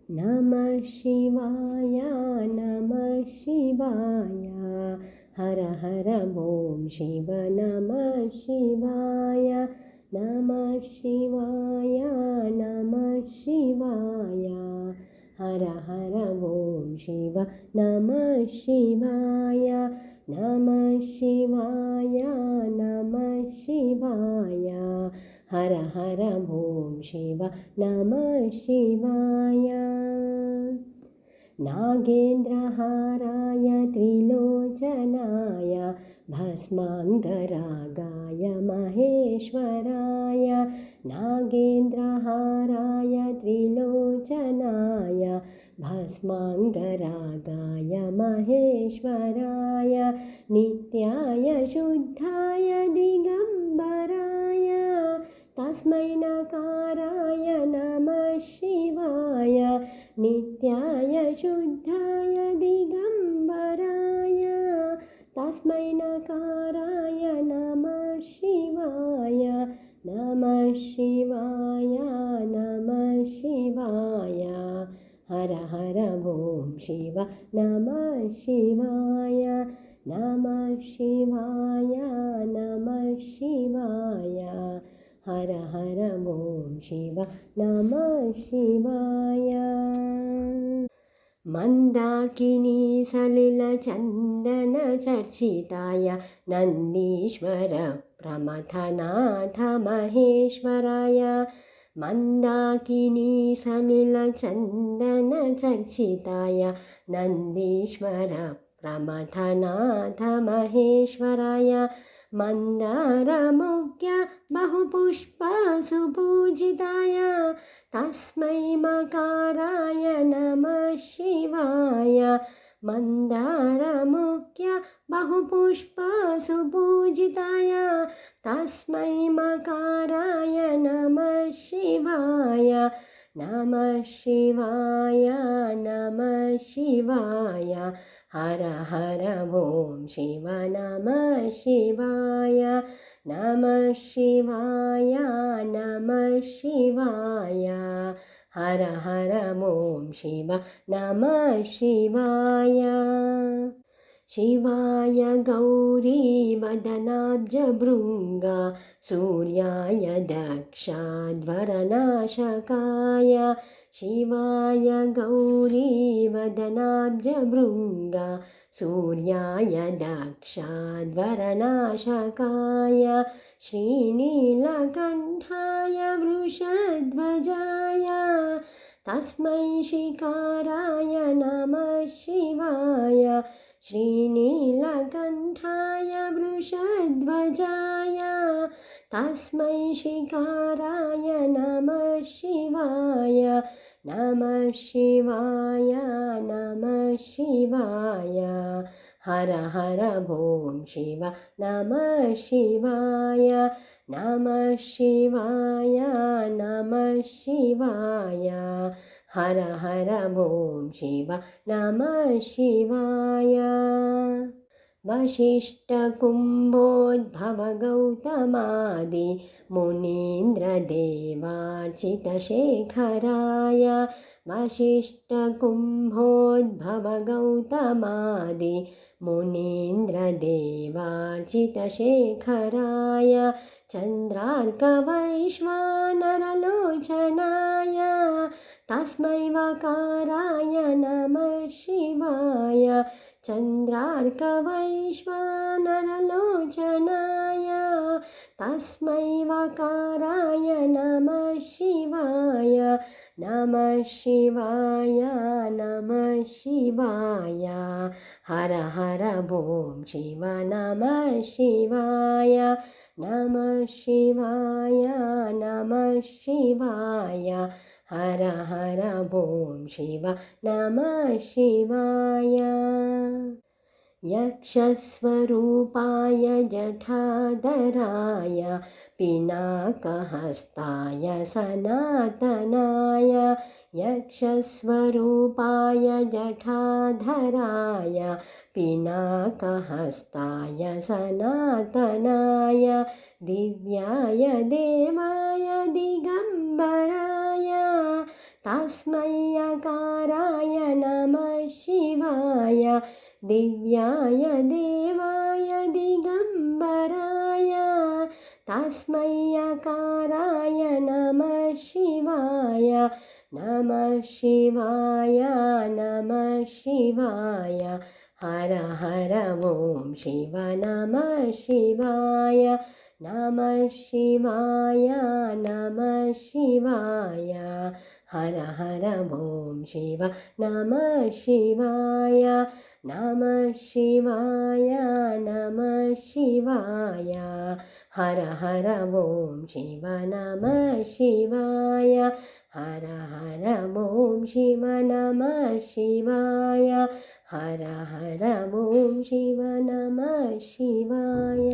नमः शिवाय नमः शिवाय हर हर ॐ शिव नमः शिवाय नमः शिवाय नमः शिवाय हर हर ॐ शिव नमः शिवाय नमः शिवाय नमः शिवाय हर हर ॐ शिव नमः शिवाय नागेन्द्रहाराय त्रिलोचनाय भस्माङ्गरागाय महेश्वराय नागेन्द्रहाराय त्रिलोचनाय भस्माङ्गरागाय महेश्वराय नित्याय शुद्धाय दिगम्बराय तस्मै नकाराय नमः शिवाय नित्याय शुद्धाय दिगम्बराय तस्मै नकाराय नमः शिवाय नमः शिवाय नमः शिवाय हर हर ॐ शिव नमः शिवाय नमः शिवाय नमः शिवाय हर हर ॐ शिव नमः शिवाय मन्दाकिनी सलिलचन्दनचर्चिताय नन्दीश्वर प्रमथनाथ महेश्वराय मन्दाकिनी सलिलचन्दनचर्चिताय नन्दीश्वर प्रमथनाथ महेश्वराय मन्दारमुख्य बहुपुष्पसुपूजिताय तस्मै मकाराय नमः शिवाय मन्दारमुख्य बहुपुष्पसुपूजिताय तस्मै मकाराय नमः शिवाय नमः शिवाय नमः शिवाय हर हर ॐ शिव नमः शिवाय नमः शिवाय नमः शिवाय हर हर ॐ शिव नमः शिवाय शिवाय गौरीवदनाब्जभृङ्ग सूर्याय दक्षाध्वरनाशकाय शिवाय गौरीवदनाब्जभृङ्ग सूर्याय दक्षाध्वरनाशकाय श्रीनीलकण्ठाय वृषध्वजाय तस्मै शिकाराय नमः शिवाय श्रीनीलकण्ठाय वृषध्वजाय तस्मै शिकाराय नमः शिवाय नमः शिवाय नमः शिवाय हर हर ॐ शिव नमः शिवाय नमः शिवाय नमः शिवाय हर हर ॐ शिव नमः शिवाय वसिष्ठकुम्भोद्भवगौतमादि मुनीन्द्रदेवार्चितशेखराय वसिष्ठकुम्भोद्भवगौतमादि मुनीन्द्रदेवार्चितशेखराय चन्द्रार्कवैश्वानरलोचनाय तस्मै वकाराय नमः शिवाय चन्द्रार्कवैश्वानरलोचनाय तस्मै वकाराय नमः शिवाय नमः शिवाय नमः शिवाय हर हर ॐ शिव नमः शिवाय नमः शिवाय नमः शिवाय हर हर ॐ शिव नमः शिवाय यक्षस्वरूपाय जठाधराय पिनाकहस्ताय सनातनाय यक्षस्वरूपाय जठाधराय पिनाकहस्ताय सनातनाय दिव्याय देवाय दिगम्बराय तस्मै यकाराय नमः शिवाय दिव्याय देवाय दिगम्बराय तस्मै यकाराय नमः शिवाय नमः शिवाय नमः शिवाय हर हर ॐ शिव नमः शिवाय नमः शिवाय नमः शिवाय हर हर ॐ शिव नमः शिवाय नमः शिवाय नमः शिवाय हर हर ॐ शिव नमः शिवाय हर हर ॐ शिव नमः शिवाय हर हर ॐ शिव नमः शिवाय।